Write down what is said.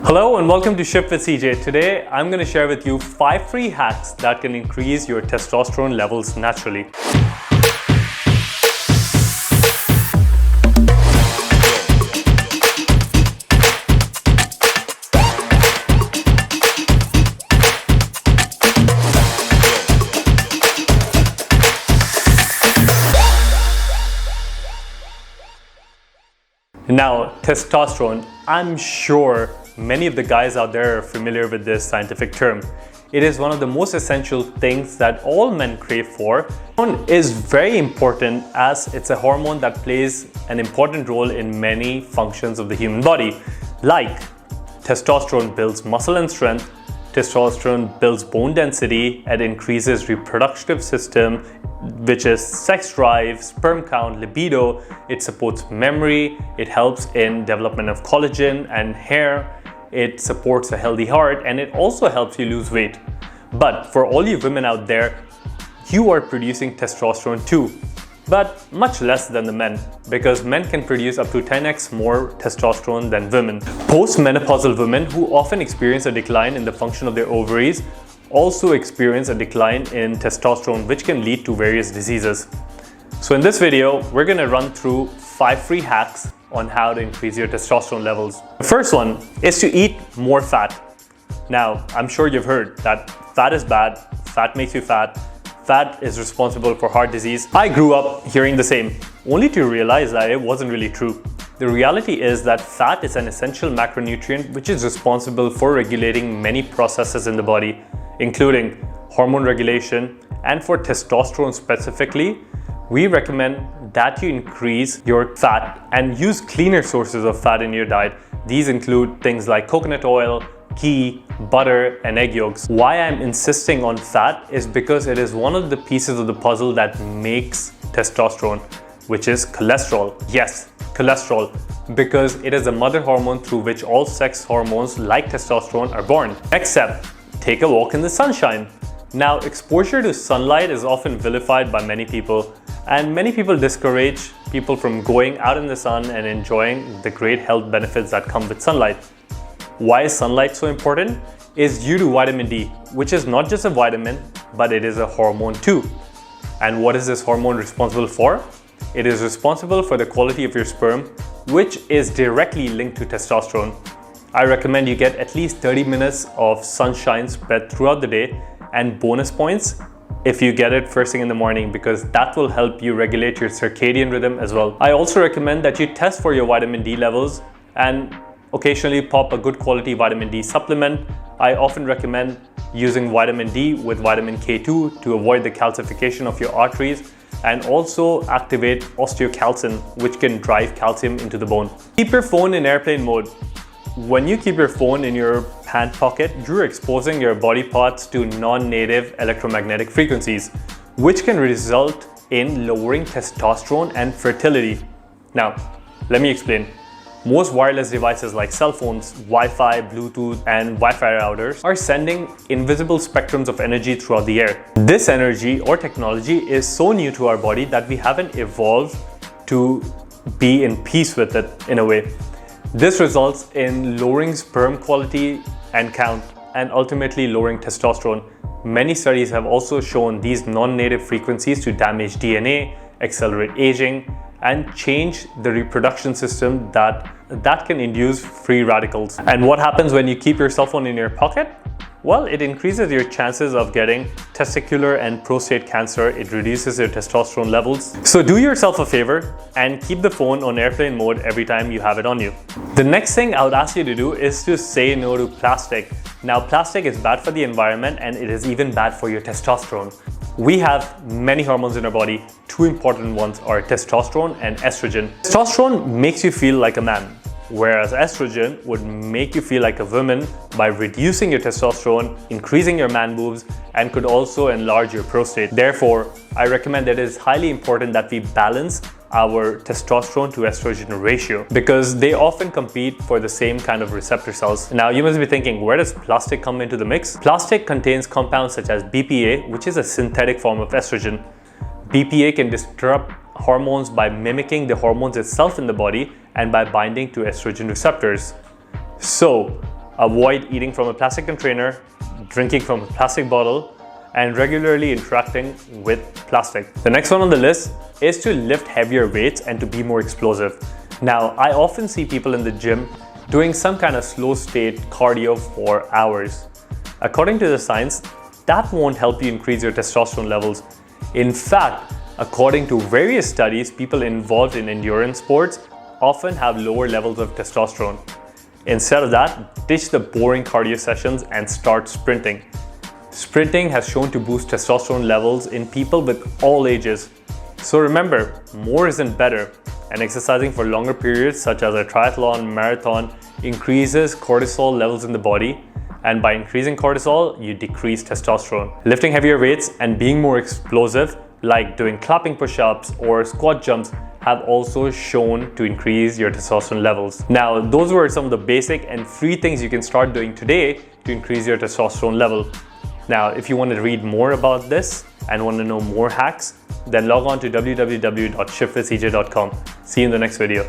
Hello and welcome to Shift with CJ. Today I'm going to share with you 5 free hacks that can increase your testosterone levels naturally. Now, testosterone, I'm sure many of the guys out there are familiar with this scientific term. It is one of the most essential things that all men crave for. Testosterone is very important as it's a hormone that plays an important role in many functions of the human body. Like, testosterone builds muscle and strength, testosterone builds bone density, it increases reproductive system, which is sex drive, sperm count, libido. It supports memory, it helps in development of collagen and hair, it supports a healthy heart, and it also helps you lose weight. But for all you women out there, you are producing testosterone too, but much less than the men, because men can produce up to 10x more testosterone than women. Postmenopausal women, who often experience a decline in the function of their ovaries, also experience a decline in testosterone, which can lead to various diseases. So in this video, we're going to run through 5 free hacks on how to increase your testosterone levels. The first one is to eat more fat. Now, I'm sure you've heard that fat is bad, fat makes you fat, fat is responsible for heart disease. I grew up hearing the same, only to realize that it wasn't really true. The reality is that fat is an essential macronutrient which is responsible for regulating many processes in the body, including hormone regulation. And for testosterone specifically, we recommend that you increase your fat and use cleaner sources of fat in your diet. These include things like coconut oil, ghee, butter, and egg yolks. Why I'm insisting on fat is because it is one of the pieces of the puzzle that makes testosterone, which is cholesterol. Yes, cholesterol, because it is the mother hormone through which all sex hormones like testosterone are born. Next step, take a walk in the sunshine. Now, exposure to sunlight is often vilified by many people, and many people discourage people from going out in the sun and enjoying the great health benefits that come with sunlight. Why is sunlight so important? Is due to vitamin D, which is not just a vitamin, but it is a hormone too. And what is this hormone responsible for? It is responsible for the quality of your sperm, which is directly linked to testosterone. I recommend you get at least 30 minutes of sunshine spread throughout the day, and bonus points if you get it first thing in the morning, because that will help you regulate your circadian rhythm as well. I also recommend that you test for your vitamin D levels and occasionally pop a good quality vitamin D supplement. I often recommend using vitamin D with vitamin K2 to avoid the calcification of your arteries and also activate osteocalcin, which can drive calcium into the bone. Keep your phone in airplane mode. When you keep your phone in your pant pocket, you're exposing your body parts to non-native electromagnetic frequencies, which can result in lowering testosterone and fertility. Now, let me explain. Most wireless devices like cell phones, Wi-Fi, Bluetooth, and Wi-Fi routers are sending invisible spectrums of energy throughout the air. This energy or technology is so new to our body that we haven't evolved to be in peace with it in a way. This results in lowering sperm quality and count and ultimately lowering testosterone. Many studies have also shown these non-native frequencies to damage DNA, accelerate aging, and change the reproduction system that can induce free radicals. And what happens when you keep your cell phone in your pocket? Well, it increases your chances of getting testicular and prostate cancer. It reduces your testosterone levels. So do yourself a favor and keep the phone on airplane mode every time you have it on you. The next thing I would ask you to do is to say no to plastic. Now, plastic is bad for the environment and it is even bad for your testosterone. We have many hormones in our body. 2 important ones are testosterone and estrogen. Testosterone makes you feel like a man, whereas estrogen would make you feel like a woman by reducing your testosterone, increasing your man boobs, and could also enlarge your prostate. Therefore, I recommend that it is highly important that we balance our testosterone to estrogen ratio, because they often compete for the same kind of receptor cells. Now, you must be thinking, where does plastic come into the mix? Plastic contains compounds such as BPA, which is a synthetic form of estrogen. BPA can disrupt hormones by mimicking the hormones itself in the body and by binding to estrogen receptors. So, avoid eating from a plastic container, drinking from a plastic bottle, and regularly interacting with plastic. The next one on the list is to lift heavier weights and to be more explosive. Now, I often see people in the gym doing some kind of slow state cardio for hours. According to the science, that won't help you increase your testosterone levels. In fact, according to various studies, people involved in endurance sports often have lower levels of testosterone. Instead of that, ditch the boring cardio sessions and start sprinting. Sprinting has shown to boost testosterone levels in people with all ages. So remember, more isn't better, and exercising for longer periods such as a triathlon, marathon, increases cortisol levels in the body, and by increasing cortisol, you decrease testosterone. Lifting heavier weights and being more explosive, like doing clapping push-ups or squat jumps, have also shown to increase your testosterone levels. Now, those were some of the basic and free things you can start doing today to increase your testosterone level. Now, if you want to read more about this and want to know more hacks, then log on to www.shiftwithcj.com. See you in the next video.